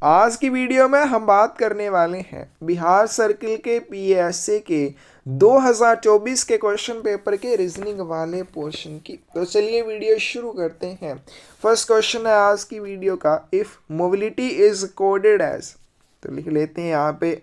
आज की वीडियो में हम बात करने वाले हैं बिहार सर्किल के पीएसए के 2024 के क्वेश्चन पेपर के रीजनिंग वाले पोर्शन की। तो चलिए वीडियो शुरू करते हैं। फर्स्ट क्वेश्चन है आज की वीडियो का, if mobility is coded as, तो लिख लेते हैं यहाँ पे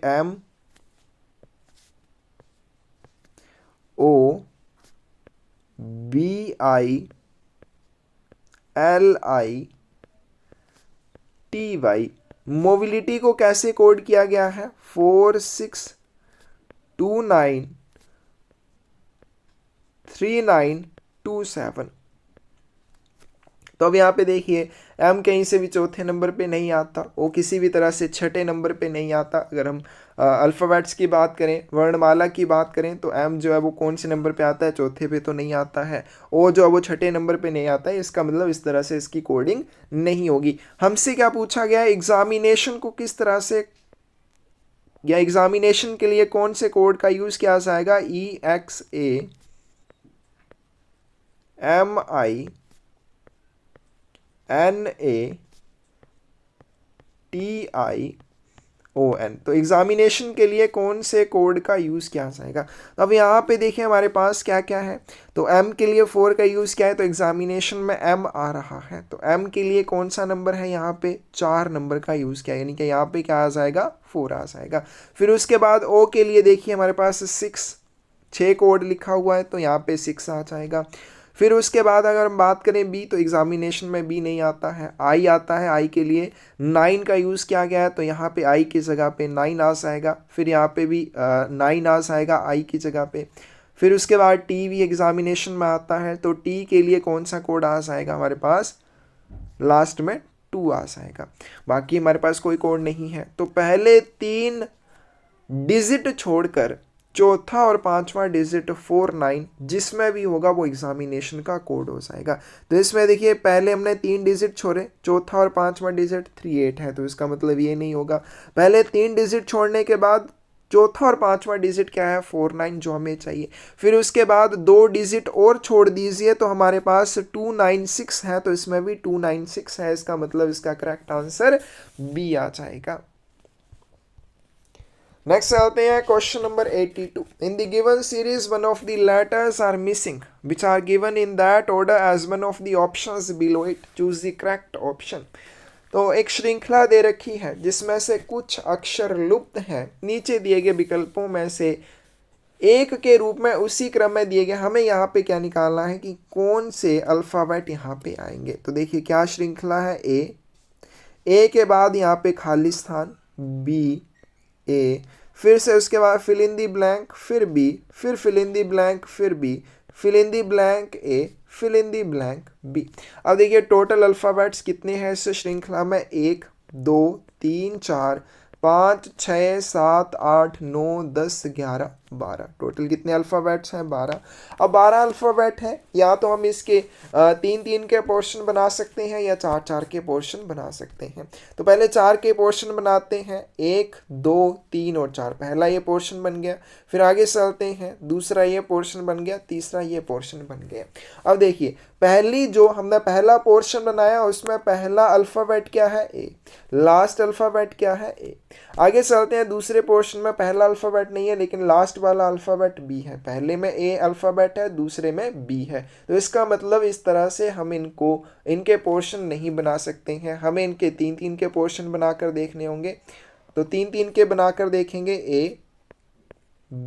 MOBILITY मोबिलिटी को कैसे कोड किया गया है 46293927। तो अब यहाँ पे देखिए M कहीं से भी चौथे नंबर पे नहीं आता, O किसी भी तरह से छठे नंबर पे नहीं आता। अगर हम अल्फ़ाबेट्स की बात करें, वर्णमाला की बात करें, तो M जो है वो कौन से नंबर पे आता है, चौथे पे तो नहीं आता है। O जो है वो छठे नंबर पे नहीं आता है। इसका मतलब इस तरह से इसकी कोडिंग नहीं होगी। हमसे क्या पूछा गया है, एग्जामिनेशन को किस तरह से या एग्जामिनेशन के लिए कौन से कोड का यूज़ किया जाएगा, EXAMINATION। तो एग्जामिनेशन के लिए कौन से कोड का यूज़ किया जाएगा। तो अब यहाँ पे देखिए हमारे पास क्या क्या है। तो M के लिए 4 का यूज़ किया है, तो एग्जामिनेशन में M आ रहा है। तो M के लिए कौन सा नंबर है, यहाँ पे 4 नंबर का यूज़ किया, यानी कि यहाँ पे क्या आ जाएगा, 4 आ जाएगा। फिर उसके बाद O के लिए देखिए हमारे पास 6 कोड लिखा हुआ है, तो यहाँ पे 6 आ जाएगा। फिर उसके बाद अगर हम बात करें B, तो एग्जामिनेशन में B नहीं आता है, I आता है। I के लिए 9 का यूज़ किया गया है, तो यहाँ पे I की जगह पे 9 आ जाएगा। फिर यहाँ पे भी 9 आ जाएगा I की जगह पे। फिर उसके बाद T भी एग्जामिनेशन में आता है, तो T के लिए कौन सा कोड आ जाएगा हमारे पास, लास्ट में 2 आ जाएगा। बाकी हमारे पास कोई कोड नहीं है। तो पहले 3 डिजिट छोड़कर चौथा और पांचवा डिजिट 49 जिसमें भी होगा वो एग्जामिनेशन का कोड हो जाएगा। तो इसमें देखिए पहले हमने 3 डिजिट छोड़े, चौथा और पांचवा डिजिट 38 है, तो इसका मतलब ये नहीं होगा। पहले 3 डिजिट छोड़ने के बाद चौथा और पांचवा डिजिट क्या है, 49 जो हमें चाहिए। फिर उसके बाद 2 डिजिट और छोड़ दीजिए, तो हमारे पास 296 है, तो इसमें भी 296 है। इसका मतलब इसका करेक्ट आंसर B आ जाएगा। नेक्स्ट आते हैं question number 82। In the given series one of the letters are missing which are given in that order as one of the options below it, choose the correct option. तो एक श्रृंखला दे रखी है जिसमें से कुछ अक्षर लुप्त हैं, नीचे दिए गए विकल्पों में से एक के रूप में उसी क्रम में दिए गए। हमें यहाँ पे क्या निकालना है कि कौन से अल्फ़ाबेट यहाँ पे आएंगे। तो देखिए क्या श्रृंखला है, ए के बाद यहाँ पे खाली स्थान B, A, फिर से उसके बाद फिल इन दी ब्लैंक, फिर B, फिर फिल इन दी ब्लैंक, फिर B, fill in the blank A, fill in the blank B। अब देखिए टोटल अल्फ़ाबेट्स कितने हैं इस श्रृंखला में, 1 2 3 4 5 6 7 8 9 10 11 12। टोटल कितने अल्फ़ाबेट्स हैं, 12। अब 12 अल्फ़ाबेट हैं, या तो हम इसके 3-3 के पोर्शन बना सकते हैं या 4-4 के पोर्शन बना सकते हैं। तो पहले 4 के पोर्शन बनाते हैं, 1 2 3 और 4। पहला ये पोर्शन बन गया। फिर आगे चलते हैं, दूसरा ये पोर्शन बन गया, तीसरा ये पोर्शन बन गया। अब देखिए पहली जो हमने पहला पोर्शन बनाया उसमें पहला अल्फ़ाबेट क्या है, A, लास्ट अल्फ़ाबेट क्या है, A। आगे चलते हैं, दूसरे पोर्शन में पहला अल्फ़ाबेट नहीं है लेकिन लास्ट वाला अल्फ़ाबेट B है। पहले में A अल्फ़ाबेट है, दूसरे में B है। तो इसका मतलब इस तरह से हम इनके पोर्शन नहीं बना सकते हैं, हमें इनके 3-3 के पोर्शन बनाकर देखने होंगे। तो 3-3 के बनाकर देखेंगे, A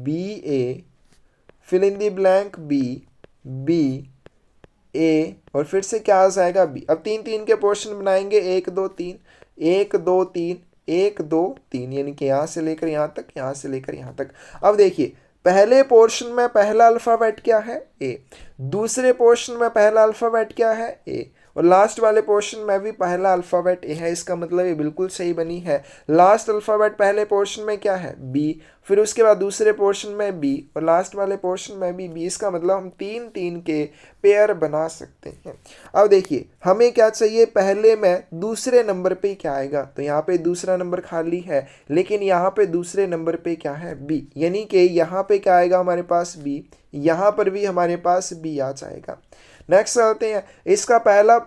B A, fill in the blank B B A, और फिर से क्या आ जाएगा B। अब 3-3 के पोर्शन बनाएंगे, 1 2 3 1 2 3 1 2 3, यानी कि यहाँ से लेकर यहाँ तक, यहाँ से लेकर यहाँ तक। अब देखिए पहले पोर्शन में पहला अल्फ़ाबेट क्या है, A, दूसरे पोर्शन में पहला अल्फ़ाबेट क्या है, A, और लास्ट वाले पोर्शन में भी पहला अल्फ़ाबेट A है। इसका मतलब ये बिल्कुल सही बनी है। लास्ट अल्फ़ाबेट पहले पोर्शन में क्या है, B, फिर उसके बाद दूसरे पोर्शन में B और लास्ट वाले पोर्शन में भी B। इसका मतलब हम 3-3 के पेयर बना सकते हैं। अब देखिए हमें क्या चाहिए, पहले में दूसरे नंबर पे क्या आएगा, तो यहाँ पे दूसरा नंबर खाली है लेकिन यहाँ पे दूसरे नंबर पे क्या है, B, यानी कि यहाँ पे क्या आएगा हमारे पास B, यहाँ पर भी हमारे पास B आ जाएगा। नेक्स्ट आते हैं, इसका पहला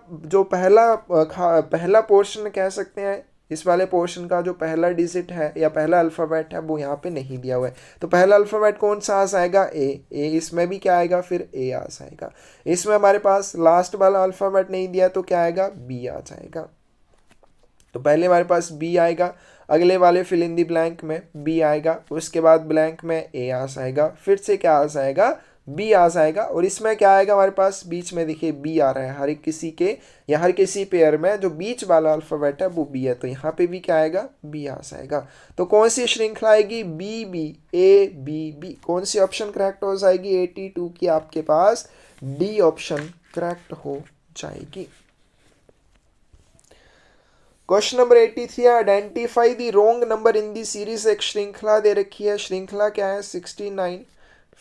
पोर्शन कह सकते हैं इस वाले पोर्शन का जो पहला डिजिट है या पहला अल्फ़ाबेट है वो यहाँ पे नहीं दिया हुआ है। तो पहला अल्फ़ाबेट कौन सा आ जाएगा? ए। इसमें भी क्या आएगा? फिर ए आ जाएगा। इसमें हमारे पास लास्ट वाला अल्फ़ाबेट नहीं दिया तो क्या आएगा? बी आ जाएगा। तो पहले हमारे पास बी आएगा, अगले वाले फिल इन दी ब्लैंक में बी आएगा, उसके बाद ब्लैंक में ए आ जाएगा, फिर से क्या आ जाएगा? बी आ जाएगा। और इसमें क्या आएगा हमारे पास? बीच में देखिए बी आ रहा है हर एक किसी के या हर किसी पेयर में जो बीच वाला अल्फ़ाबेट है वो बी है, तो यहाँ पे भी क्या आएगा? बी आ जाएगा। तो कौन सी श्रृंखला आएगी? B B A B B. कौन सी ऑप्शन करेक्ट हो जाएगी? 82 की आपके पास डी ऑप्शन करेक्ट हो जाएगी। क्वेश्चन नंबर 83 है, identify the wrong number in the series. एक श्रृंखला दे रखी है, श्रृंखला क्या है? 69।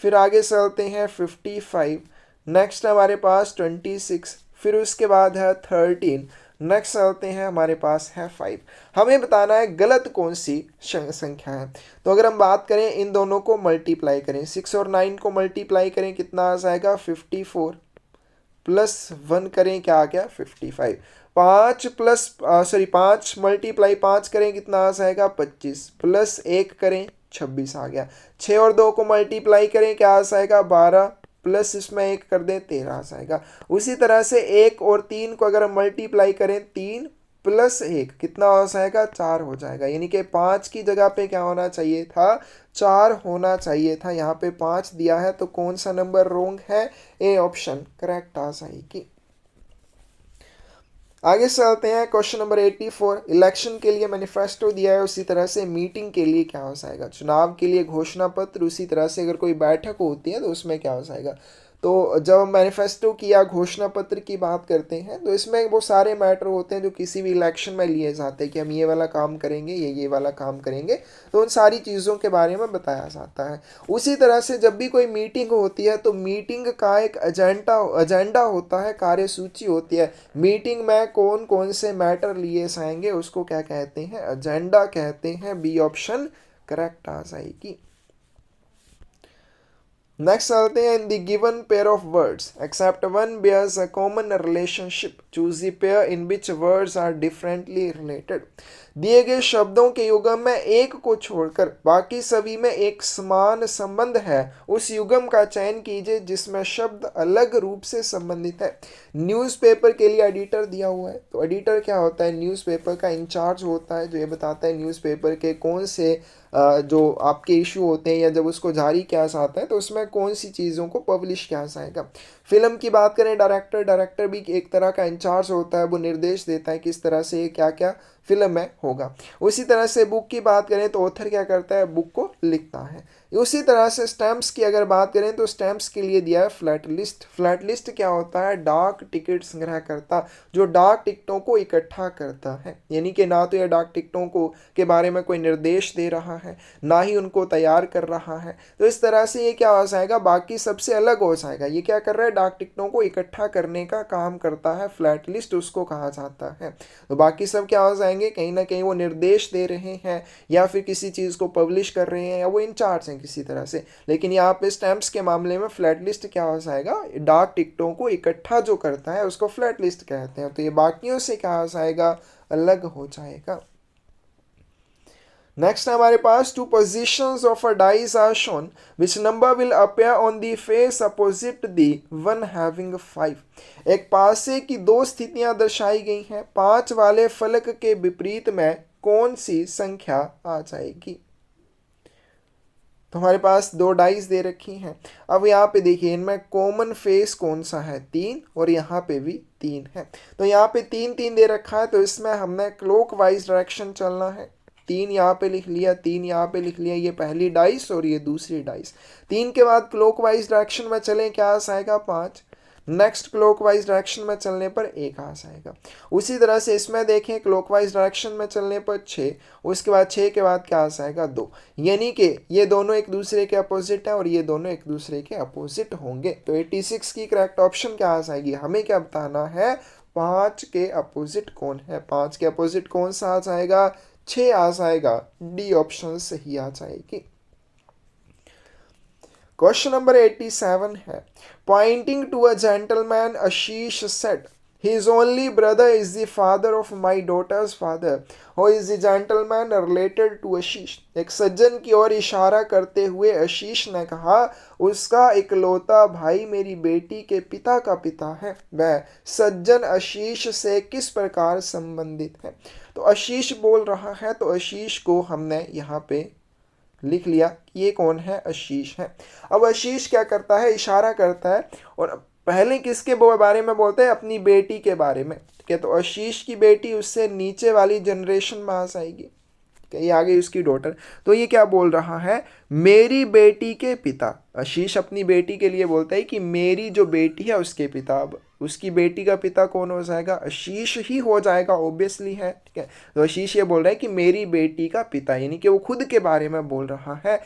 फिर आगे चलते हैं 55, नेक्स्ट हमारे पास 26, फिर उसके बाद है 13, नेक्स्ट चलते हैं हमारे पास है 5। हमें बताना है गलत कौन सी संख्या है। तो अगर हम बात करें इन दोनों को मल्टीप्लाई करें, 6 और 9 को मल्टीप्लाई करें, कितना आ जाएगा? 54 प्लस 1 करें, क्या आ गया? 55। 5 मल्टीप्लाई 5 करें, कितना आ जाएगा? 25 प्लस 1 करें, 26 आ गया। 6 और 2 को मल्टीप्लाई करें, क्या आ जाएगा? 12 प्लस इसमें 1 कर दें, 13 आ जाएगा। उसी तरह से 1 और 3 को अगर हम मल्टीप्लाई करें, 3 प्लस 1 कितना हो जाएगा? 4 हो जाएगा। यानी कि 5 की जगह पे क्या होना चाहिए था? 4 होना चाहिए था। यहाँ पे 5 दिया है, तो कौन सा नंबर रॉन्ग है? ए ऑप्शन करेक्ट आ जाएगी। आगे चलते हैं क्वेश्चन नंबर 84। इलेक्शन के लिए मैनिफेस्टो दिया है, उसी तरह से मीटिंग के लिए क्या हो जाएगा? चुनाव के लिए घोषणा पत्र, उसी तरह से अगर कोई बैठक होती है तो उसमें क्या हो जाएगा? तो जब हम मैनिफेस्टो की या घोषणा पत्र की बात करते हैं तो इसमें वो सारे मैटर होते हैं जो किसी भी इलेक्शन में लिए जाते हैं कि हम ये वाला काम करेंगे, ये वाला काम करेंगे, तो उन सारी चीज़ों के बारे में बताया जाता है। उसी तरह से जब भी कोई मीटिंग होती है तो मीटिंग का एक एजेंडा होता है, कार्यसूची होती है। मीटिंग में कौन कौन से मैटर लिए जाएंगे उसको क्या कहते हैं? एजेंडा कहते हैं। बी ऑप्शन करेक्ट आ जाएगी। नेक्स्ट चलते हैं, इन the given pair of words except one bears a common relationship, choose the pair in which words are differently related। दिए गए शब्दों के युगम में एक को छोड़कर बाकी सभी में एक समान संबंध है, उस युगम का चयन कीजिए जिसमें शब्द अलग रूप से संबंधित है। न्यूज़पेपर के लिए एडिटर दिया हुआ है, तो एडिटर क्या होता है? न्यूज़पेपर का इंचार्ज होता है, जो ये बताता है न्यूज़पेपर के कौन से जो आपके इशू होते हैं या जब उसको जारी किया जाता है तो उसमें कौन सी चीज़ों को पब्लिश किया जाएगा। फिल्म की बात करें, डायरेक्टर भी एक तरह का इंचार्ज होता है, वो निर्देश देता है किस तरह से क्या क्या फिल्म में होगा। उसी तरह से बुक की बात करें तो ऑथर क्या करता है? बुक को लिखता है। उसी तरह से स्टैम्प्स की अगर बात करें तो स्टैम्प्स के लिए दिया है फ्लैट लिस्ट। फ्लैट लिस्ट क्या होता है? डाक टिकट संग्रह करता, जो डाक टिकटों को इकट्ठा करता है। यानी कि ना तो यह डाक टिकटों को के बारे में कोई निर्देश दे रहा है, ना ही उनको तैयार कर रहा है। तो इस तरह से ये क्या हो जाएगा? बाकी सबसे अलग हो जाएगा। ये क्या कर रहा है? डाक टिकटों को इकट्ठा करने का काम करता है, फ्लैट लिस्ट उसको कहा जाता है। तो बाकी सब क्या हो जाएंगे? कहीं ना कहीं वो निर्देश दे रहे हैं या फिर किसी चीज़ को पब्लिश कर रहे हैं या वो इंचार्ज हैं किसी तरह से। लेकिन यहाँ पे स्टैम्प्स के मामले में फ्लैट लिस्ट क्या हो जाएगा? डाक टिकटों को इकट्ठा जो करता है उसको फ्लैट लिस्ट कहते हैं। तो ये बाकियों से क्या हो जाएगा? अलग हो जाएगा। नेक्स्ट हमारे पास two positions of a dice are shown which number will appear on the face opposite the one having 5। एक पासे की दो स्थितियां दर्शाई गई हैं, 5 वाले फलक के विपरीत में कौन सी संख्या आ जाएगी? तो हमारे पास 2 डाइस दे रखी हैं। अब यहाँ पे देखिए इनमें कॉमन फेस कौन सा है? 3, और यहाँ पे भी 3 है। तो यहाँ पे 3 3 दे रखा है, तो इसमें हमने क्लॉक वाइज डायरेक्शन चलना है। 3 यहाँ पे लिख लिया, 3 यहाँ पे लिख लिया, ये पहली डाइस और ये दूसरी डाइस। 3 के बाद क्लॉक वाइज डायरेक्शन में चलें, क्या आ जाएगा? 5। नेक्स्ट क्लॉकवाइज डायरेक्शन में चलने पर 1 आ जाएगा। उसी तरह से इसमें देखें क्लॉकवाइज डायरेक्शन में चलने पर 6, उसके बाद 6 के बाद क्या आ जाएगा? 2। यानी कि ये दोनों एक दूसरे के अपोजिट है और ये दोनों एक दूसरे के अपोजिट होंगे। तो 86 की करेक्ट ऑप्शन क्या आ जाएगी? हमें क्या बताना है? 5 के अपोजिट कौन है? 5 के अपोजिट कौन सा आ जाएगा? 6 आ जाएगा। डी ऑप्शन सही आ जाएगी। क्वेश्चन नंबर 87 है, pointing to a gentleman Ashish said His only brother is the father of my daughter's father, who is the gentleman related to आशीष। एक सज्जन की ओर इशारा करते हुए आशीष ने कहा, उसका इकलौता भाई मेरी बेटी के पिता का पिता है। वह सज्जन आशीष से किस प्रकार संबंधित है? तो आशीष बोल रहा है, तो आशीष को हमने यहाँ पे लिख लिया कि ये कौन है? आशीष है। अब आशीष क्या करता है? इशारा करता है, और पहले किसके बारे में बोलते हैं? अपनी बेटी के बारे में। ठीक है, तो आशीष की बेटी उससे नीचे वाली जनरेशन में आ जाएगी, ये आगे उसकी डॉटर। तो ये क्या बोल रहा है? मेरी बेटी के पिता। आशीष अपनी बेटी के लिए बोलता है कि मेरी जो बेटी है उसके पिता। अब उसकी बेटी का पिता कौन हो जाएगा? आशीष ही हो जाएगा, ऑब्वियसली है। ठीक है, तो आशीष ये बोल रहा है कि मेरी बेटी का पिता, यानी कि वो खुद के बारे में बोल रहा है।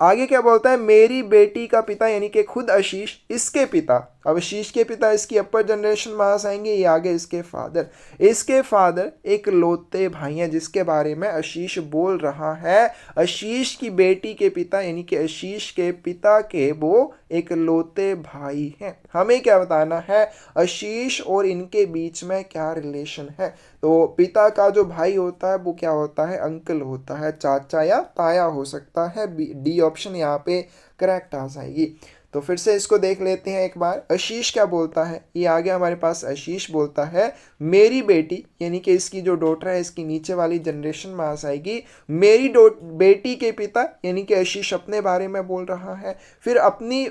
आगे क्या बोलता है? मेरी बेटी का पिता, यानी कि खुद आशीष, इसके पिता। अब आशीष के पिता इसकी अपर जनरेशन में आ जाएंगे, ये आगे इसके फादर। इसके फादर एक लौते भाई हैं, जिसके बारे में आशीष बोल रहा है। आशीष की बेटी के पिता, यानी कि आशीष के पिता के वो एक लौते भाई हैं। हमें क्या बताना है? आशीष और इनके बीच में क्या रिलेशन है? तो पिता का जो भाई होता है वो क्या होता है? अंकल होता है, चाचा या ताया हो सकता है। डी ऑप्शन यहाँ पे करेक्ट आ जाएगी। तो फिर से इसको देख लेते हैं एक बार। आशीष क्या बोलता है? ये आगे हमारे पास आशीष बोलता है मेरी बेटी, यानी कि इसकी जो डॉटर है, इसकी नीचे वाली जनरेशन में आ जाएगी। मेरी बेटी के पिता, यानी कि आशीष अपने बारे में बोल रहा है। फिर अपनी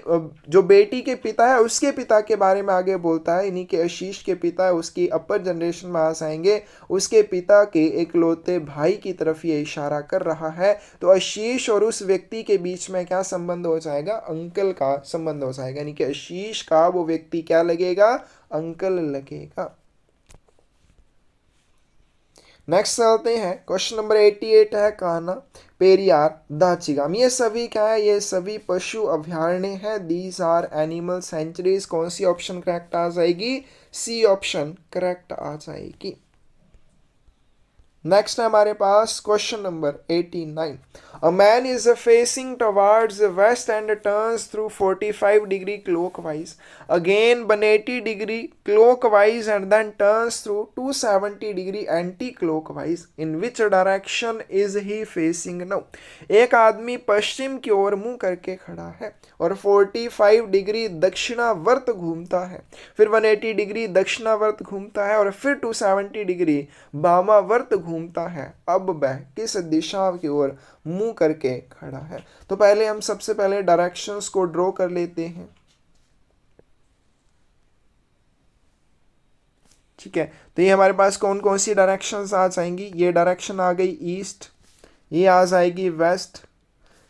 जो बेटी के पिता है उसके पिता के बारे में आगे बोलता है, यानी कि आशीष के पिता उसकी अपर जनरेशन में आ जाएंगे। उसके पिता के इकलौते भाई की तरफ ये इशारा कर रहा है। तो आशीष और उस व्यक्ति के बीच में क्या संबंध हो जाएगा? अंकल का संबंध हो जाएगा, यानी कि आशीष का वो व्यक्ति क्या लगेगा? अंकल लगेगा। नेक्स्ट चलते हैं, क्वेश्चन नंबर 88 है कान्हा पेरियार दाचिगाम। ये सभी क्या है? ये सभी पशु अभयारण्य है। These are animal sanctuaries. कौन सी ऑप्शन करेक्ट आ जाएगी? सी ऑप्शन करेक्ट आ जाएगी। नेक्स्ट है हमारे पास question number 89। A man is facing towards west and turns through 45 degree clockwise, again 180 degree clockwise and then turns through 270 degree anti clockwise. In which direction is he facing now? एक आदमी पश्चिम की ओर मुंह करके खड़ा है और 45 डिग्री दक्षिणावर्त घूमता है, फिर 180 डिग्री दक्षिणावर्त घूमता है और फिर 270 डिग्री वामावर्त घूमता है। अब वह किस दिशा की ओर मुंह करके खड़ा है? तो पहले हम सबसे पहले डायरेक्शंस को ड्रॉ कर लेते हैं। ठीक है, तो ये हमारे पास कौन कौन सी डायरेक्शंस आ जाएंगी? ये डायरेक्शन आ गई ईस्ट, ये आ जाएगी वेस्ट,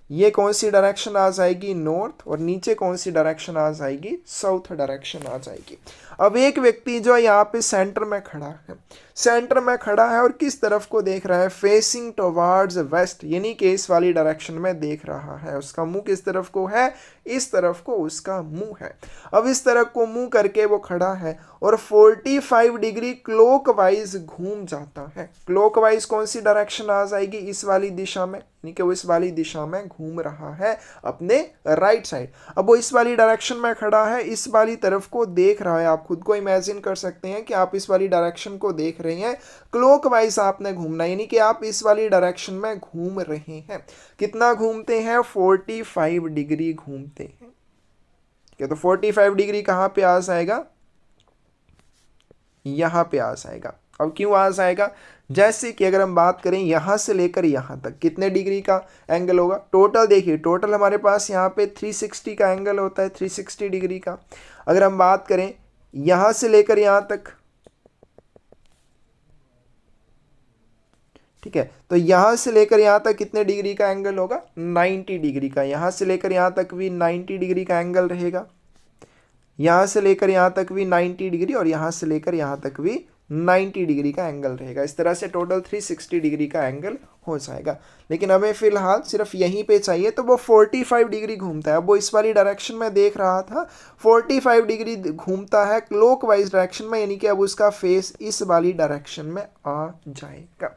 ये कौन सी डायरेक्शन आ जाएगी? नॉर्थ, और नीचे कौन सी डायरेक्शन आ जाएगी? साउथ डायरेक्शन आ जाएगी। अब एक व्यक्ति जो यहाँ पे सेंटर में खड़ा है, सेंटर में खड़ा है और किस तरफ को देख रहा है? फेसिंग टुवर्ड्स वेस्ट, यानी कि इस वाली डायरेक्शन में देख रहा है। उसका मुंह किस तरफ को है? इस तरफ को उसका मुंह है। अब इस तरफ को मुंह करके वो खड़ा है और 45 डिग्री क्लॉकवाइज घूम जाता है। क्लॉकवाइज कौन सी डायरेक्शन आ जाएगी? इस वाली दिशा में, यानी कि वो इस वाली दिशा में घूम रहा है अपने राइट साइड। अब वो इस वाली डायरेक्शन में खड़ा है, इस वाली तरफ को देख रहा है। आप खुद को इमेजिन कर सकते हैं कि आप इस वाली डायरेक्शन को देख रहे हैं, क्लॉकवाइज आपने घूमना, यानी कि आप इस वाली डायरेक्शन में घूम रहे हैं। कितना घूमते हैं? 45 डिग्री घूमते हैं। क्या तो 45 डिग्री कहाँ पे आ जाएगा? यहाँ पे आ जाएगा। अब क्यों आ जाएगा? जैसे कि अगर हम बात करें यहाँ से लेकर यहाँ तक कितने डिग्री का एंगल होगा? टोटल देखिए, टोटल हमारे पास यहाँ पे 360 का एंगल होता है, 360 डिग्री का। अगर हम बात करें यहाँ से लेकर यहाँ तक, ठीक है, तो यहाँ से लेकर यहाँ तक कितने डिग्री का एंगल होगा? 90 डिग्री का। यहाँ से लेकर यहाँ तक भी 90 डिग्री का एंगल रहेगा, यहाँ से लेकर यहाँ तक भी 90 डिग्री, और यहाँ से लेकर यहाँ तक भी 90 डिग्री का एंगल रहेगा। इस तरह से टोटल 360 डिग्री का एंगल हो जाएगा। लेकिन हमें फिलहाल सिर्फ यहीं पे चाहिए, तो वो 45 डिग्री घूमता है। अब वो इस वाली डायरेक्शन में देख रहा था, 45 डिग्री घूमता है क्लॉकवाइज डायरेक्शन में, यानी कि अब उसका फेस इस वाली डायरेक्शन में आ जाएगा।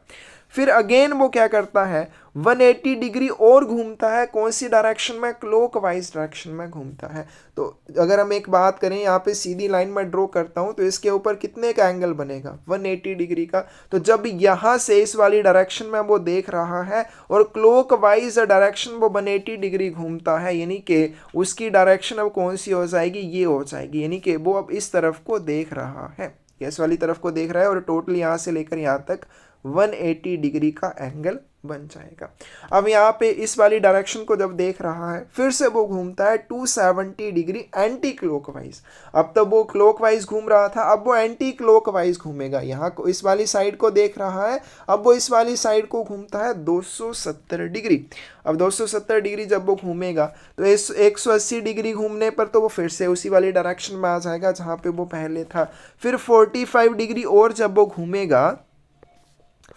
फिर अगेन वो क्या करता है? 180 डिग्री और घूमता है, कौन सी डायरेक्शन में? क्लॉकवाइज डायरेक्शन में घूमता है। तो अगर हम एक बात करें, यहाँ पे सीधी लाइन में ड्रॉ करता हूँ तो इसके ऊपर कितने का एंगल बनेगा? 180 डिग्री का। तो जब यहाँ से इस वाली डायरेक्शन में वो देख रहा है और क्लॉकवाइज डायरेक्शन वो 180 डिग्री घूमता है, यानी कि उसकी डायरेक्शन अब कौन सी हो जाएगी? ये हो जाएगी, यानी कि वो अब इस तरफ को देख रहा है, इस वाली तरफ को देख रहा है, और टोटल यहाँ से लेकर यहाँ तक 180 डिग्री का एंगल बन जाएगा। अब यहाँ पे इस वाली डायरेक्शन को जब देख रहा है, फिर से वो घूमता है 270 डिग्री एंटी क्लॉकवाइज। अब तक वो क्लॉकवाइज घूम रहा था, अब वो एंटी क्लॉकवाइज घूमेगा। यहाँ को इस वाली साइड को देख रहा है, अब वो इस वाली साइड को घूमता है 270 डिग्री। अब 270 डिग्री जब वो घूमेगा तो इस 180 डिग्री घूमने पर तो वो फिर से उसी वाली डायरेक्शन में आ जाएगा जहाँ पे वो पहले था। फिर 45 डिग्री और जब वो घूमेगा,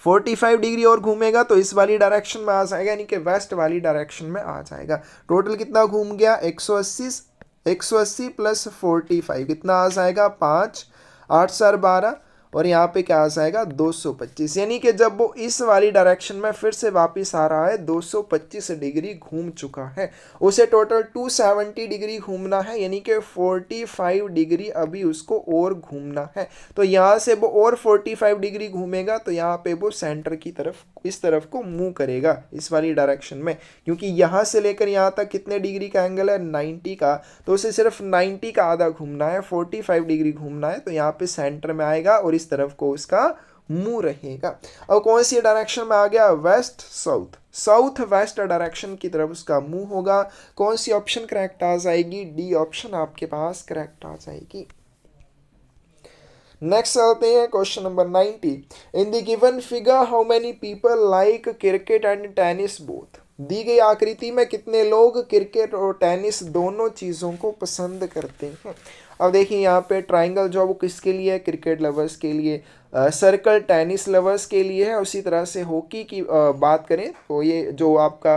45 डिग्री और घूमेगा तो इस वाली डायरेक्शन में आ जाएगा, यानी कि वेस्ट वाली डायरेक्शन में आ जाएगा। टोटल कितना घूम गया? 180 प्लस 45 कितना आ जाएगा? 5, 8 4 12, और यहाँ पे क्या आ जाएगा? 225। यानी कि जब वो इस वाली डायरेक्शन में फिर से वापस आ रहा है, 225 डिग्री घूम चुका है। उसे टोटल 270 डिग्री घूमना है, यानी कि 45 डिग्री अभी उसको और घूमना है। तो यहाँ से वो और 45 डिग्री घूमेगा तो यहाँ पे वो सेंटर की तरफ, इस तरफ को मूव करेगा इस वाली डायरेक्शन में, क्योंकि यहाँ से लेकर यहाँ तक कितने डिग्री का एंगल है? 90 का। तो उसे सिर्फ 90 का आधा घूमना है, 45 डिग्री घूमना है, तो यहाँ पे सेंटर में आएगा और इस तरफ को उसका मुंह रहेगा। अब कौन सी डायरेक्शन में आ गया? West south, south west direction की तरफ उसका मुंह होगा। कौन सी ऑप्शन करेक्ट आ जाएगी? डी ऑप्शन आपके पास करेक्ट आ जाएगी। नेक्स्ट आते हैं question number 90। In the given figure how many people like cricket and tennis both? दी गई आकृति में कितने लोग क्रिकेट और टेनिस दोनों चीज़ों को पसंद करते हैं? अब देखिए यहाँ पे ट्राइंगल जो वो किसके लिए है? क्रिकेट लवर्स के लिए। सर्कल टेनिस लवर्स के लिए है। उसी तरह से हॉकी की बात करें तो ये जो आपका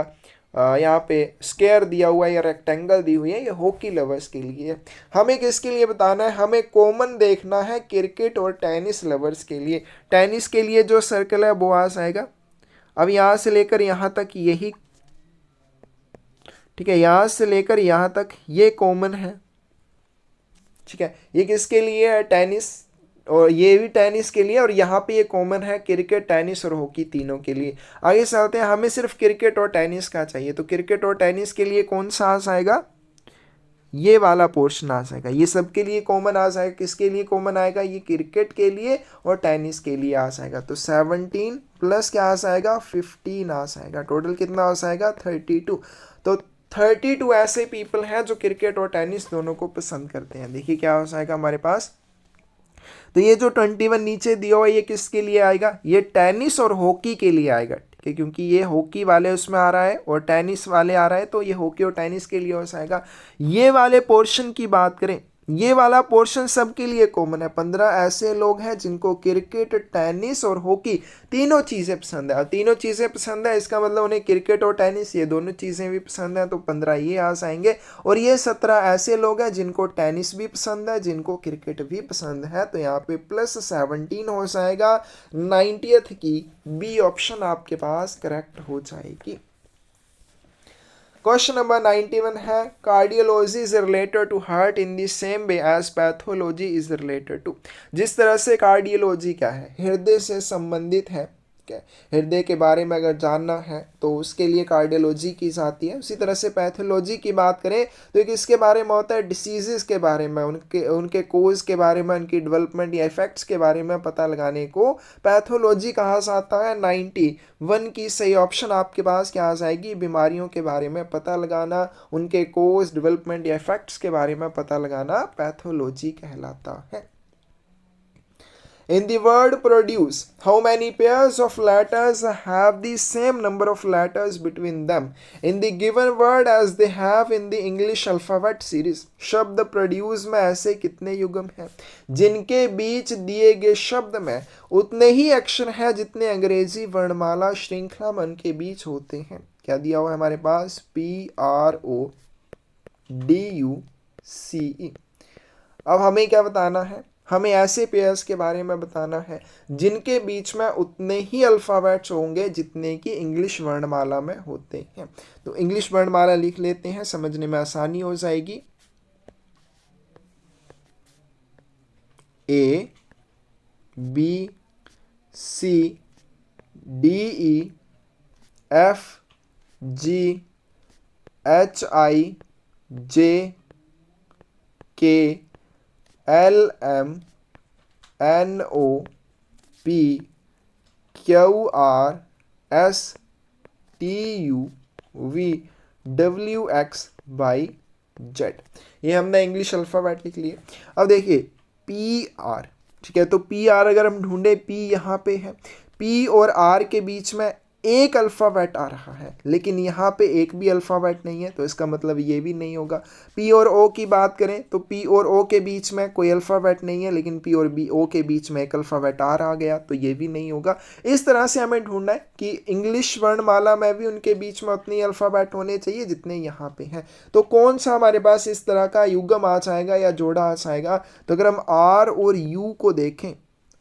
यहाँ पे स्क्वायर दिया हुआ है या रेक्टेंगल दी हुई है, ये हॉकी लवर्स के लिए है। हमें किसके लिए बताना है? हमें कॉमन देखना है क्रिकेट और टेनिस लवर्स के लिए। टेनिस के लिए जो सर्कल है वो आ जाएगा, अब यहाँ से लेकर यहाँ तक यही, ठीक है, यहाँ से लेकर यहाँ तक ये कॉमन है, ठीक है। ये किसके लिए है? टेनिस, और ये भी टेनिस के लिए, और यहाँ पे ये कॉमन है क्रिकेट, टेनिस और हॉकी तीनों के लिए। आगे चलते हैं, हमें सिर्फ क्रिकेट और टेनिस का चाहिए, तो क्रिकेट और टेनिस के लिए कौन सा आ जाएगा? ये वाला पोर्शन आ जाएगा। ये सबके लिए कॉमन आ जाएगा। किसके लिए कॉमन आएगा? ये क्रिकेट के लिए और टेनिस के लिए आ जाएगा। तो 17 प्लस क्या आ जाएगा? 15 आ जाएगा। टोटल कितना आ जाएगा? 32। तो 32 ऐसे पीपल हैं जो क्रिकेट और टेनिस दोनों को पसंद करते हैं। देखिए क्या हो जाएगा हमारे पास। तो ये जो 21 नीचे दिया हुआ है ये किसके लिए आएगा? ये टेनिस और हॉकी के लिए आएगा, ठीक है, क्योंकि ये हॉकी वाले उसमें आ रहा है और टेनिस वाले आ रहा है, तो ये हॉकी और टेनिस के लिए हो जाएगा। ये वाले पोर्शन की बात करें, ये वाला पोर्शन सबके लिए कॉमन है। 15 ऐसे लोग हैं जिनको क्रिकेट, टेनिस और हॉकी तीनों चीज़ें पसंद है। और तीनों चीज़ें पसंद है इसका मतलब उन्हें क्रिकेट और टेनिस ये दोनों चीज़ें भी पसंद है, तो 15 ये आ जाएंगे। और ये 17 ऐसे लोग हैं जिनको टेनिस भी पसंद है, जिनको क्रिकेट भी पसंद है, तो यहाँ पे प्लस 17 हो जाएगा। 90th की बी ऑप्शन आपके पास करेक्ट हो जाएगी। क्वेश्चन नंबर 91 है, cardiology is related to heart in the same way as pathology is related to. जिस तरह से कार्डियोलॉजी क्या है? हृदय से संबंधित है, हृदय के बारे में अगर जानना है तो उसके लिए कार्डियोलॉजी की जाती है। उसी तरह से पैथोलॉजी की बात करें तो किसके बारे में होता है? डिसीजेस के बारे में, उनके कोज के बारे में, उनकी डेवलपमेंट या इफेक्ट्स के बारे में पता लगाने को पैथोलॉजी कहा जाता है। 91 की सही ऑप्शन आपके पास क्या आ जाएगी? बीमारियों के बारे में पता लगाना, उनके कोज, डेवलपमेंट या इफेक्ट्स के बारे में पता लगाना पैथोलॉजी कहलाता है। In the word produce, how many pairs of letters have the same number of letters between them in the given word as they have in the English alphabet series? शब्द produce में ऐसे कितने युग्म हैं जिनके बीच दिए गए शब्द में उतने ही अक्षर हैं जितने अंग्रेजी वर्णमाला श्रृंखला में उनके बीच होते हैं? क्या दिया हुआ है हमारे पास? PRODUCE। अब हमें क्या बताना है? हमें ऐसे पेयर्स के बारे में बताना है जिनके बीच में उतने ही अल्फ़ाबेट्स होंगे जितने कि इंग्लिश वर्णमाला में होते हैं। तो इंग्लिश वर्णमाला लिख लेते हैं, समझने में आसानी हो जाएगी। A B C D E F G H I J K L M N O P Q R S T U V W X Y Z। ये हमने इंग्लिश अल्फ़ाबेट लिख लिए। अब देखिए पी आर, ठीक है, तो पी आर अगर हम ढूंढे, पी यहाँ पे है, पी और आर के बीच में एक अल्फ़ाबेट आ रहा है, लेकिन यहाँ पे एक भी अल्फ़ाबेट नहीं है, तो इसका मतलब ये भी नहीं होगा। पी और ओ की बात करें तो पी और ओ के बीच में कोई अल्फ़ाबेट नहीं है, लेकिन पी और बी ओ के बीच में एक अल्फ़ाबेट आर आ गया, तो ये भी नहीं होगा। इस तरह से हमें ढूंढना है कि इंग्लिश वर्णमाला में भी उनके बीच में उतने अल्फ़ाबेट होने चाहिए जितने यहाँ पे हैं। तो कौन सा हमारे पास इस तरह का युग्म आ जाएगा या जोड़ा आ जाएगा? तो अगर हम आर और यू को देखें,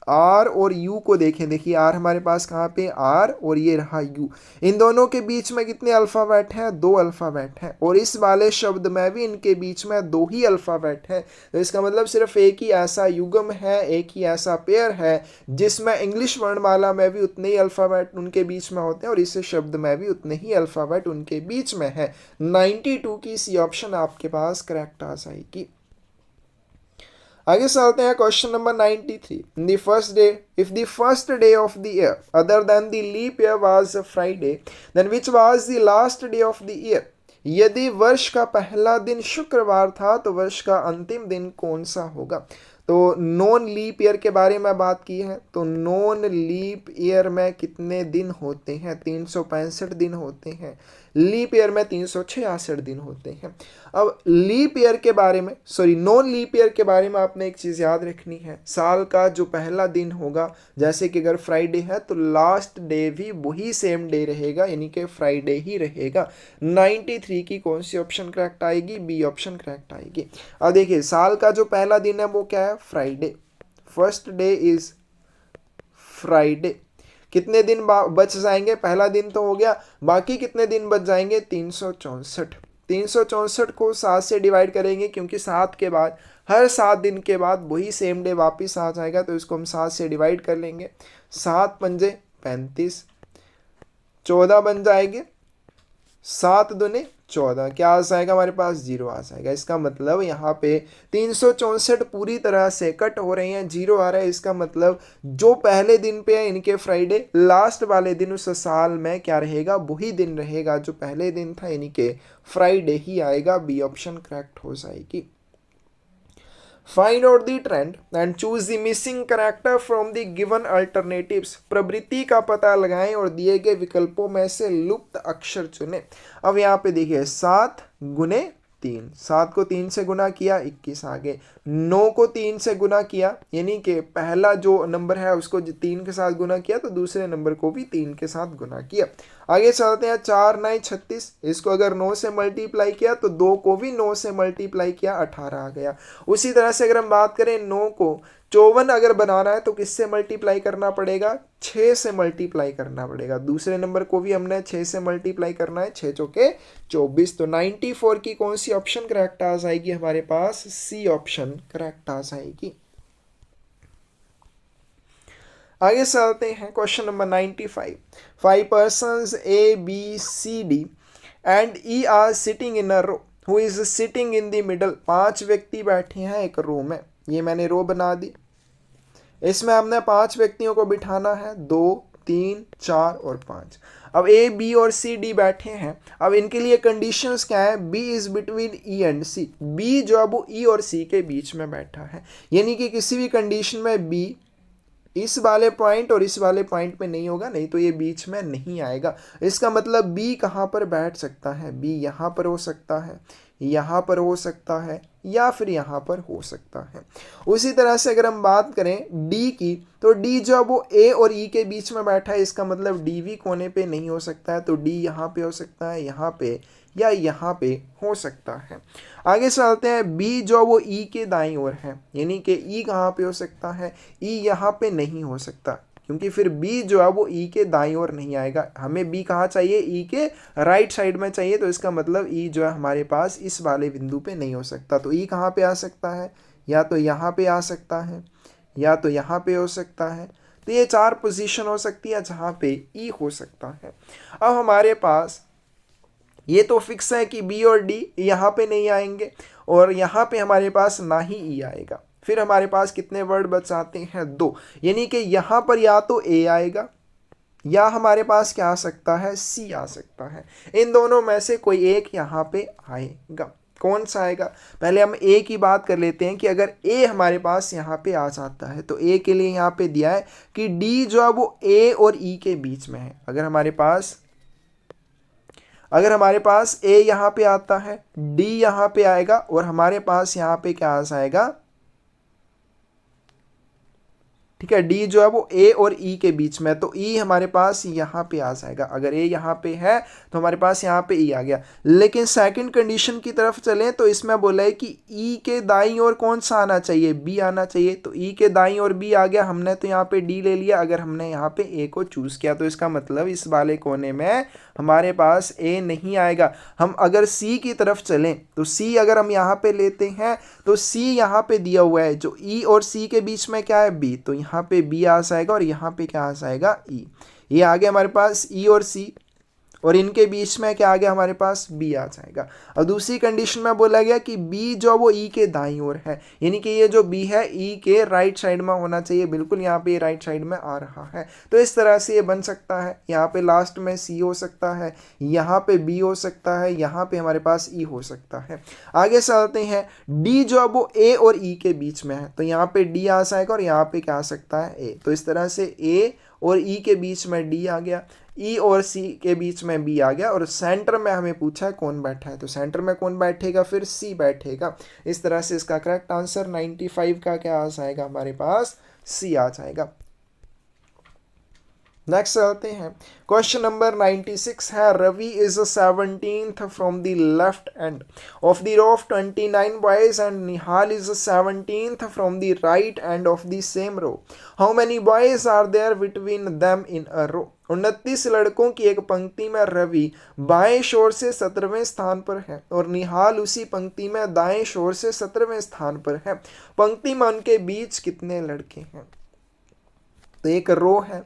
आर और यू को देखें, देखिए आर हमारे पास कहाँ पे, आर, और ये रहा यू, इन दोनों के बीच में कितने अल्फ़ाबेट हैं? 2 अल्फ़ाबेट हैं, और इस वाले शब्द में भी इनके बीच में 2 ही अल्फ़ाबेट हैं। तो इसका मतलब सिर्फ एक ही ऐसा युग्म है, एक ही ऐसा पेयर है जिसमें इंग्लिश वर्णमाला में भी उतने ही अल्फ़ाबेट उनके बीच में होते हैं और इस शब्द में भी उतने ही अल्फ़ाबेट उनके बीच में है। 92 की सी ऑप्शन आपके पास करेक्ट आ जाएगी। आगे चलते हैं question number 93। In the first day, if the first day of the year other than the leap year was Friday, then which was the last day of the year? यदि वर्ष का पहला दिन शुक्रवार था तो वर्ष का अंतिम दिन कौन सा होगा? तो नॉन लीप ईयर के बारे में बात की है, तो नॉन लीप ईयर में कितने दिन होते हैं? 365 दिन होते हैं। लीप ईयर में 366 दिन होते हैं। अब लीप ईयर के बारे में, सॉरी, नॉन लीप ईयर के बारे में आपने एक चीज़ याद रखनी है, साल का जो पहला दिन होगा, जैसे कि अगर फ्राइडे है तो लास्ट डे भी वही सेम डे रहेगा, यानी कि फ्राइडे ही रहेगा। 93 की कौन सी ऑप्शन करेक्ट आएगी? बी ऑप्शन करेक्ट आएगी। अब देखिए साल का जो पहला दिन है वो क्या है? Friday. First day is Friday. कितने दिन बच जाएंगे? पहला दिन तो हो गया, बाकी कितने दिन बच जाएंगे? 364। 364 को 7 से डिवाइड करेंगे, क्योंकि 7 के बाद, हर 7 दिन के बाद वही सेम डे वापस आ जाएगा, तो इसको हम 7 से डिवाइड कर लेंगे। 7 पंजे 35, 14 बन जाएंगे, 7 दूने 14, क्या आ जाएगा हमारे पास? 0 आ जाएगा। इसका मतलब यहाँ पे 364 पूरी तरह से कट हो रहे हैं, 0 आ रहा है। इसका मतलब जो पहले दिन पे है इनके फ्राइडे, लास्ट वाले दिन उस साल में क्या रहेगा? वही दिन रहेगा जो पहले दिन था, यानी कि फ्राइडे ही आएगा। बी ऑप्शन करेक्ट हो जाएगी। Find out the trend and choose the missing character from the given alternatives। प्रवृत्ति का पता लगाएं और दिए गए विकल्पों में से लुप्त अक्षर चुनें। अब यहाँ पे देखिए 7 गुने 3, 7 को 3 से गुना किया 21 आ गए। 9 को 3 से गुना किया, यानी कि पहला जो नंबर है उसको 3 के साथ गुना किया, तो दूसरे नंबर को भी 3 के साथ गुना किया। आगे चलते हैं, 4 9 36, इसको अगर 9 से मल्टीप्लाई किया तो 2 को भी 9 से मल्टीप्लाई किया, 18 आ गया। उसी तरह से अगर हम बात करें 9 को 54 अगर बनाना है तो किससे मल्टीप्लाई करना पड़ेगा? 6 से मल्टीप्लाई करना पड़ेगा। दूसरे नंबर को भी हमने 6 से मल्टीप्लाई करना है, 6 चौके 24। तो 94 की कौन सी ऑप्शन करेक्ट आ जाएगी हमारे पास? सी ऑप्शन करेक्ट आ जाएगी। आगे चलते हैं, question number 95। 5 persons A B C D and E are sitting in a row, who is sitting in the middle। 5 व्यक्ति बैठे हैं एक रो में, ये मैंने रो बना दी। इसमें हमने 5 व्यक्तियों को बिठाना है, 2 3 4 और 5। अब ए बी और सी डी बैठे हैं। अब इनके लिए कंडीशंस क्या है? B is between E and C. B जो है वो ई और सी के बीच में बैठा है, यानी कि किसी भी कंडीशन में बी इस वाले पॉइंट और इस वाले पॉइंट पे नहीं होगा, नहीं तो ये बीच में नहीं आएगा। इसका मतलब बी कहाँ पर बैठ सकता है? बी यहाँ पर हो सकता है, यहाँ पर हो सकता है या फिर यहाँ पर हो सकता है। उसी तरह से अगर हम बात करें डी की, तो डी जो है वो ए और ई के बीच में बैठा है, इसका मतलब डी वी कोने पे नहीं हो सकता है, तो डी यहाँ पे हो सकता है, यहाँ पे या यहाँ पे हो सकता है। आगे चलते हैं, बी जो वो ई के दाईं ओर है, यानी कि ई कहाँ पे हो सकता है, ई यहाँ पे नहीं हो सकता, क्योंकि फिर बी जो है वो ई के दाईं ओर नहीं आएगा। हमें बी कहाँ चाहिए, ई के राइट साइड में चाहिए, तो इसका मतलब ई जो है हमारे पास इस वाले बिंदु पे नहीं हो सकता। तो ई कहाँ पे आ सकता है, या तो यहाँ पे आ सकता है, या तो यहाँ पे हो सकता है। तो ये 4 पोजीशन हो सकती है जहाँ पे ई हो सकता है। अब हमारे पास ये तो फिक्स है कि बी और डी यहाँ पे नहीं आएंगे, और यहाँ पे हमारे पास ना ही ई आएगा। फिर हमारे पास कितने वर्ड बच आते हैं, 2, यानी कि यहाँ पर या तो ए आएगा या हमारे पास क्या आ सकता है, सी आ सकता है। इन दोनों में से कोई एक यहाँ पे आएगा। कौन सा आएगा, पहले हम ए की बात कर लेते हैं कि अगर ए हमारे पास यहाँ पे आ जाता है, तो ए के लिए यहाँ पे दिया है कि डी जो है वो ए और ई के बीच में है। अगर हमारे पास ए यहाँ पे आता है, डी यहाँ पे आएगा, और हमारे पास यहाँ पे क्या आ जाएगा, ठीक है, डी जो है वो ए और ई के बीच में, तो ई हमारे पास यहाँ पे आ जाएगा। अगर ए यहाँ पे है तो हमारे पास यहाँ पे ई आ गया। लेकिन सेकंड कंडीशन की तरफ चलें तो इसमें बोला है कि ई के दाईं ओर कौन सा आना चाहिए, बी आना चाहिए। तो ई के दाईं ओर बी आ गया, हमने तो यहाँ पे डी ले लिया। अगर हमने यहाँ पे ए को चूज किया तो इसका मतलब इस वाले कोने में हमारे पास ए नहीं आएगा। हम अगर सी की तरफ चलें तो सी अगर हम यहाँ पे लेते हैं तो सी यहाँ पे दिया हुआ है, जो ई और सी के बीच में क्या है, बी, तो यहाँ पे बी आ जाएगा और यहाँ पे क्या आ जाएगा, ई। ये आ गया हमारे पास ई और सी, और इनके बीच में क्या आ गया हमारे पास, बी आ जाएगा। अब दूसरी कंडीशन में बोला गया कि बी जो वो ई के दाईं ओर है, यानी कि ये जो बी है ई के राइट साइड में होना चाहिए। बिल्कुल यहाँ पे राइट साइड में आ रहा है, तो इस तरह से ये बन सकता है। यहाँ पे लास्ट में सी हो सकता है, यहाँ पे बी हो सकता है, यहाँ पे हमारे पास ई हो सकता है। आगे चलते हैं, डी जो वो ए और ई के बीच में है, तो यहाँ पे डी आ जाएगा और यहाँ पे क्या आ सकता है, ए। तो इस तरह से ए और ई के बीच में डी आ गया, ई और सी के बीच में बी आ गया, और सेंटर में हमें पूछा है कौन बैठा है, तो सेंटर में कौन बैठेगा, फिर सी बैठेगा। इस तरह से इसका करेक्ट आंसर 95 का क्या आ जाएगा, हमारे पास सी आ जाएगा। नेक्स्ट चलते हैं, क्वेश्चन नंबर 96 है, Ravi is 17th from the left end of the row of 29 boys and Nihal is 17th from the right end of the same row. How many boys are there between them in a row. 29 लड़कों की एक पंक्ति में रवि बाएं शोर से 17वें स्थान पर है और निहाल उसी पंक्ति में दाएं शोर से 17वें स्थान पर है। पंक्ति में उनके बीच कितने लड़के हैं। तो एक रो है,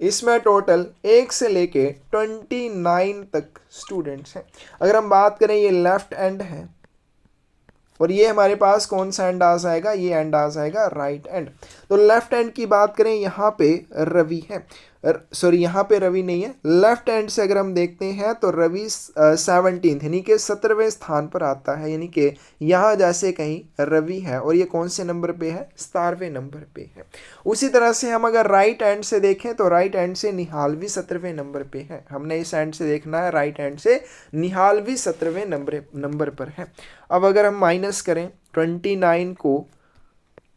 इसमें टोटल 1 से लेके 29 तक स्टूडेंट्स हैं। अगर हम बात करें, ये लेफ्ट एंड है और ये हमारे पास कौन सा एंड आ जाएगा, ये एंड आ जाएगा राइट एंड। तो लेफ्ट एंड की बात करें, यहाँ पे रवि है, सॉरी यहाँ पे रवि नहीं है। लेफ्ट हैंड से अगर हम देखते हैं तो रवि 17th यानी कि 17वें स्थान पर आता है, यानी कि यहाँ जैसे कहीं रवि है और ये कौन से नंबर पे है, 17वें नंबर पे है। उसी तरह से हम अगर राइट हैंड से देखें तो राइट हैंड से निहाल भी 17वें नंबर पे है। हमने इस हैंड से देखना है, राइट हैंड से निहाल भी 17वें नंबर पर है। अब अगर हम माइनस करें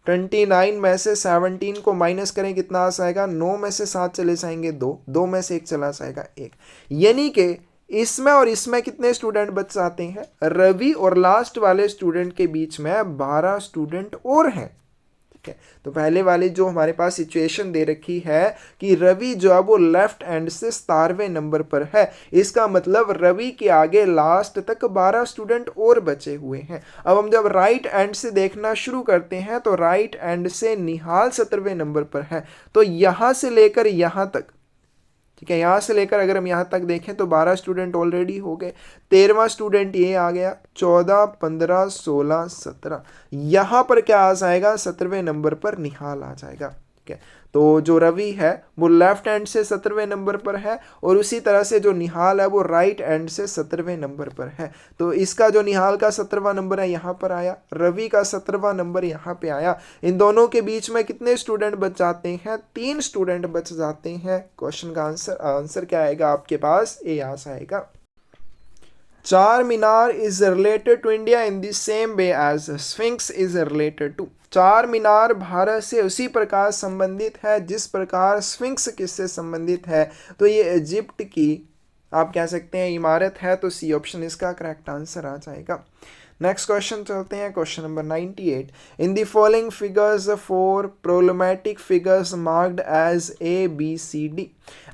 29 में से 17 को माइनस करें, कितना आ जाएगा, 9 में से 7 चले जाएंगे 2 में से 1 चला जाएगा 1, यानी कि इसमें और इसमें कितने स्टूडेंट बच जाते हैं, रवि और लास्ट वाले स्टूडेंट के बीच में 12 स्टूडेंट और हैं। ठीक है, तो पहले वाली जो हमारे पास सिचुएशन दे रखी है कि रवि जो है वो लेफ्ट हैंड से 17वें नंबर पर है, इसका मतलब रवि के आगे लास्ट तक 12 स्टूडेंट और बचे हुए हैं। अब हम जब राइट हैंड से देखना शुरू करते हैं तो राइट हैंड से निहाल 17वें नंबर पर है, तो यहां से लेकर यहां तक, ठीक है, यहाँ से लेकर अगर हम यहाँ तक देखें तो 12 स्टूडेंट ऑलरेडी हो गए। 13वां स्टूडेंट ये आ गया, 14, 15, 16, 17, यहाँ पर क्या आ जाएगा, 17वें नंबर पर निहाल आ जाएगा। ठीक है, तो जो रवि है वो लेफ्ट हैंड से 17वें नंबर पर है और उसी तरह से जो निहाल है वो राइट हैंड से 17वें नंबर पर है। तो इसका जो निहाल का 17वां नंबर है यहाँ पर आया, रवि का 17वां नंबर यहाँ पे आया। इन दोनों के बीच में कितने स्टूडेंट बच जाते हैं, 3 स्टूडेंट बच जाते हैं। क्वेश्चन का आंसर क्या आएगा आपके पास, ए आ जाएगा। Charminar is related to India in the same way as sphinx is related to. Charminar Bharat से उसी प्रकार संबंधित है जिस प्रकार स्फिंक्स किससे संबंधित है, तो ये इजिप्ट की आप कह सकते हैं इमारत है, तो सी ऑप्शन इसका करेक्ट आंसर आ जाएगा। नेक्स्ट क्वेश्चन चलते हैं, question number 98। In the following figures 4 problematic figures marked as A B C D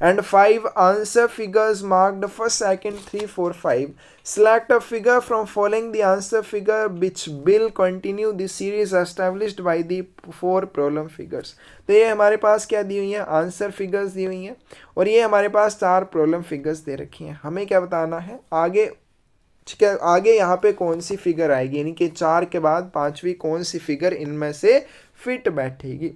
and 5 answer figures marked first, second, 3, 4, 5. Select a figure from following the answer figure which will continue the series established by the 4 problem figures. तो ये हमारे पास क्या दी हुई है, answer figures दी हुई हैं और ये हमारे पास 4 प्रॉब्लम फिगर्स दे रखी हैं। हमें क्या बताना है आगे, ठीक है, आगे यहाँ पे कौन सी फिगर आएगी, यानी कि 4 के बाद 5वीं कौन सी फिगर इनमें से फिट बैठेगी।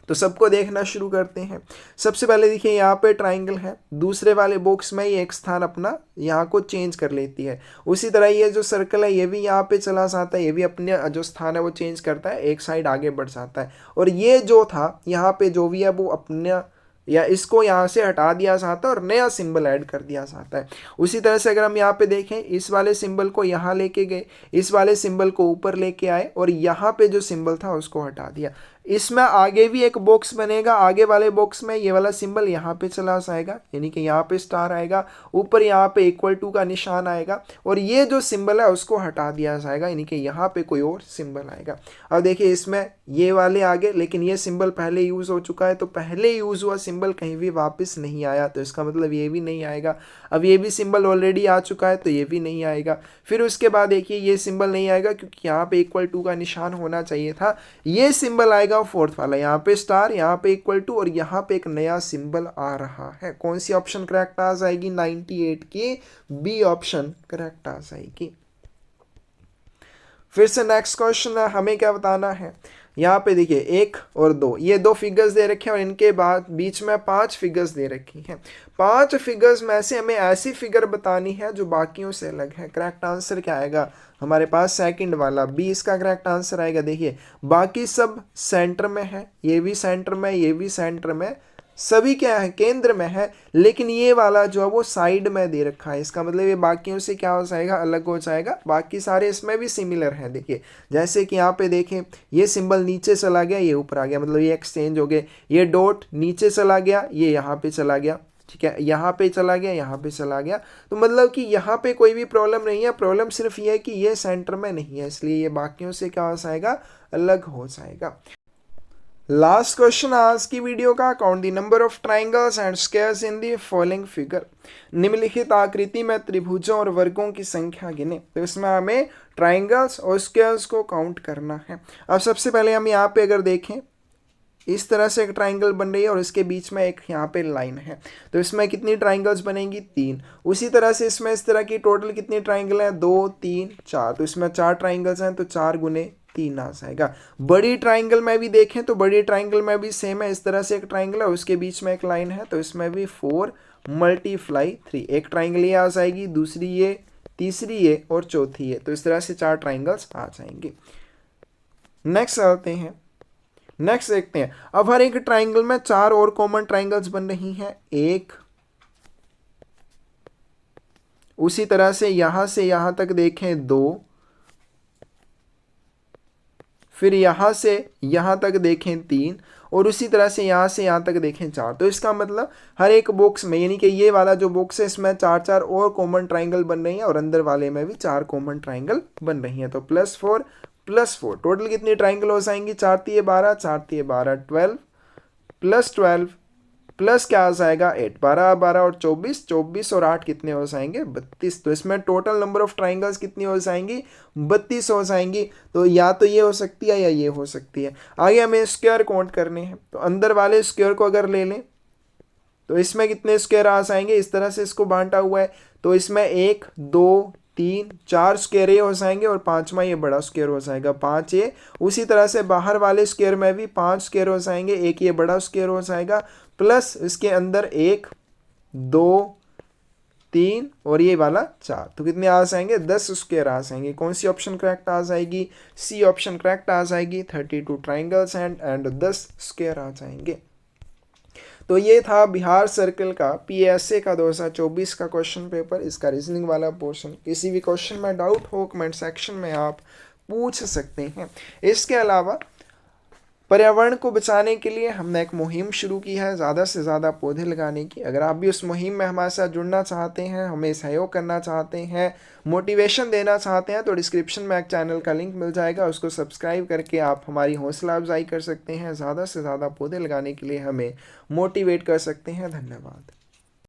तो सबको देखना शुरू करते हैं। सबसे पहले देखिए यहाँ पे ट्राइंगल है, दूसरे वाले बॉक्स में ये एक स्थान अपना यहाँ को चेंज कर लेती है। उसी तरह ये जो सर्कल है ये भी यहाँ पे चला जाता है, ये भी अपने जो स्थान है वो चेंज करता है, एक साइड आगे बढ़ जाता है। और ये जो था यहाँ पे जो भी है वो अपना या इसको यहाँ से हटा दिया जाता है और नया सिंबल ऐड कर दिया जाता है। उसी तरह से अगर हम यहाँ पे देखें, इस वाले सिंबल को यहाँ लेके गए, इस वाले सिंबल को ऊपर लेके आए और यहाँ पे जो सिंबल था उसको हटा दिया। इसमें आगे भी एक बॉक्स बनेगा, आगे वाले बॉक्स में ये वाला सिंबल यहाँ पे चला जाएगा, यानी कि यहाँ पे स्टार आएगा, ऊपर यहाँ पे इक्वल टू का निशान आएगा और ये जो सिंबल है उसको हटा दिया जाएगा, यानी कि यहाँ पे कोई और सिंबल आएगा। अब देखिए इसमें ये वाले आगे, लेकिन ये सिंबल पहले यूज़ हो चुका है, तो पहले यूज़ हुआ सिंबल कहीं भी वापस नहीं आया, तो इसका मतलब ये भी नहीं आएगा। अब ये भी सिंबल ऑलरेडी आ चुका है तो ये भी नहीं आएगा। फिर उसके बाद देखिए ये सिंबल नहीं आएगा क्योंकि यहाँ पे इक्वल टू का निशान होना चाहिए था, ये सिंबल आएगा फोर्थ वाला, यहाँ पे स्टार, यहाँ पे इक्वल टू और यहाँ पे एक नया सिंबल आ रहा है। कौन सी ऑप्शन करेक्ट आ जाएगी, 98 की बी ऑप्शन करेक्ट आ जाएगी। फिर से नेक्स्ट क्वेश्चन है, हमें क्या बताना है। यहाँ पे देखिए 1 और 2, ये 2 फिगर्स दे रखे हैं और इनके बाद बीच में 5 फिगर्स दे रखी हैं। 5 फिगर्स में से हमें ऐसी फिगर बतानी है जो बाकियों से अलग है। करेक्ट आंसर क्या आएगा हमारे पास, सेकंड वाला बी इसका करेक्ट आंसर आएगा। देखिए बाकी सब सेंटर में है, ये भी सेंटर में, ये भी सेंटर में, सभी क्या है केंद्र में है, लेकिन ये वाला जो है वो साइड में दे रखा है। इसका मतलब ये बाकियों से क्या हो जाएगा, अलग हो जाएगा। बाकी सारे इसमें भी सिमिलर हैं। देखिए जैसे कि यहाँ पे देखें ये सिंबल नीचे चला गया, ये ऊपर आ गया, मतलब ये एक्सचेंज हो गए। ये डॉट नीचे चला गया, ये यहाँ पे चला गया, ठीक है, यहाँ पे चला गया, यहाँ पे चला गया। तो मतलब कि यहाँ पे कोई भी प्रॉब्लम नहीं है, प्रॉब्लम सिर्फ ये है कि ये सेंटर में नहीं है, इसलिए ये बाकियों से क्या हो जाएगा, अलग हो जाएगा। लास्ट क्वेश्चन आज की वीडियो का, count the number of triangles and squares in the following figure. निम्नलिखित आकृति में त्रिभुजों और वर्गों की संख्या गिने। तो इसमें हमें ट्राइंगल्स और स्क्वायर्स को काउंट करना है। अब सबसे पहले हम यहाँ पे अगर देखें, इस तरह से एक ट्राइंगल बन रही है और इसके बीच में एक यहाँ पे लाइन है, तो इसमें कितनी ट्राइंगल्स बनेंगी, 3। उसी तरह से इसमें इस तरह की टोटल कितनी ट्राइंगल है, 2, 3, 4। तो इसमें 4 ट्राइंगल्स हैं, तो 4 गुने 3 आ जाएगा। बड़ी ट्राइंगल में भी देखें तो बड़ी ट्राइंगल में भी सेम है, इस तरह से एक ट्राइंगल है, उसके बीच में एक लाइन है, तो इसमें भी 4 × 3। एक ट्राइंगल ये आ जाएगी, दूसरी ये, तीसरी ये और चौथी ये, तो इस तरह से 4 ट्राइंगल्स आ जाएंगे। नेक्स्ट आते हैं, नेक्स्ट देखते हैं। अब हर एक ट्राइंगल में 4 और कॉमन ट्राइंगल्स बन रही हैं, 1, उसी तरह से यहां तक देखें 2, फिर यहां से यहां तक देखें 3 और उसी तरह से यहां तक देखें 4। तो इसका मतलब हर एक बॉक्स में, यानी कि ये वाला जो बॉक्स है इसमें 4 और कॉमन ट्राइंगल बन रही हैं और अंदर वाले में भी 4 कॉमन ट्राइंगल बन रही हैं। तो +4 +4 टोटल कितनी ट्राइंगल हो जाएंगी, 4 × 3 = 12, 4 × 3 = 12, 12 + 12 प्लस क्या आ जाएगा 8, 12 12 और 24, 24 और 8 कितने हो जाएंगे, 32। तो इसमें टोटल नंबर ऑफ ट्राइंगल्स कितनी हो जाएंगी, 32 हो जाएंगी। तो या तो ये हो सकती है या ये हो सकती है। आगे हमें स्क्वायर काउंट करने हैं, तो अंदर वाले स्क्वायर को अगर ले लें तो इसमें कितने स्क्वायर आ जाएंगे, इस तरह से इसको बांटा हुआ है, तो इसमें 1 2 3 4 स्क्वायर ये हो जाएंगे और 5वां ये बड़ा स्क्वायर हो जाएगा 5 ये। उसी तरह से बाहर वाले स्क्वायर में भी 5 स्क्वायर हो जाएंगे, एक ये बड़ा स्क्वायर हो जाएगा, प्लस इसके अंदर 1 2 3 और ये वाला 4। तो कितने आ जाएंगे, 10 स्क्वायर आ जाएंगे। कौन सी ऑप्शन करेक्ट आ जाएगी, सी ऑप्शन करेक्ट आ जाएगी। 32 ट्राइंगल्स एंड 10 स्क्वायर आ जाएंगे। तो ये था बिहार सर्कल का PSA का 2024 का क्वेश्चन पेपर, इसका रीजनिंग वाला पोर्शन। किसी भी क्वेश्चन में डाउट हो कमेंट सेक्शन में आप पूछ सकते हैं। इसके अलावा पर्यावरण को बचाने के लिए हमने एक मुहिम शुरू की है, ज़्यादा से ज़्यादा पौधे लगाने की। अगर आप भी उस मुहिम में हमारे साथ जुड़ना चाहते हैं, हमें सहयोग करना चाहते हैं, मोटिवेशन देना चाहते हैं, तो डिस्क्रिप्शन में एक चैनल का लिंक मिल जाएगा, उसको सब्सक्राइब करके आप हमारी हौसला अफजाई कर सकते हैं, ज़्यादा से ज़्यादा पौधे लगाने के लिए हमें मोटिवेट कर सकते हैं। धन्यवाद।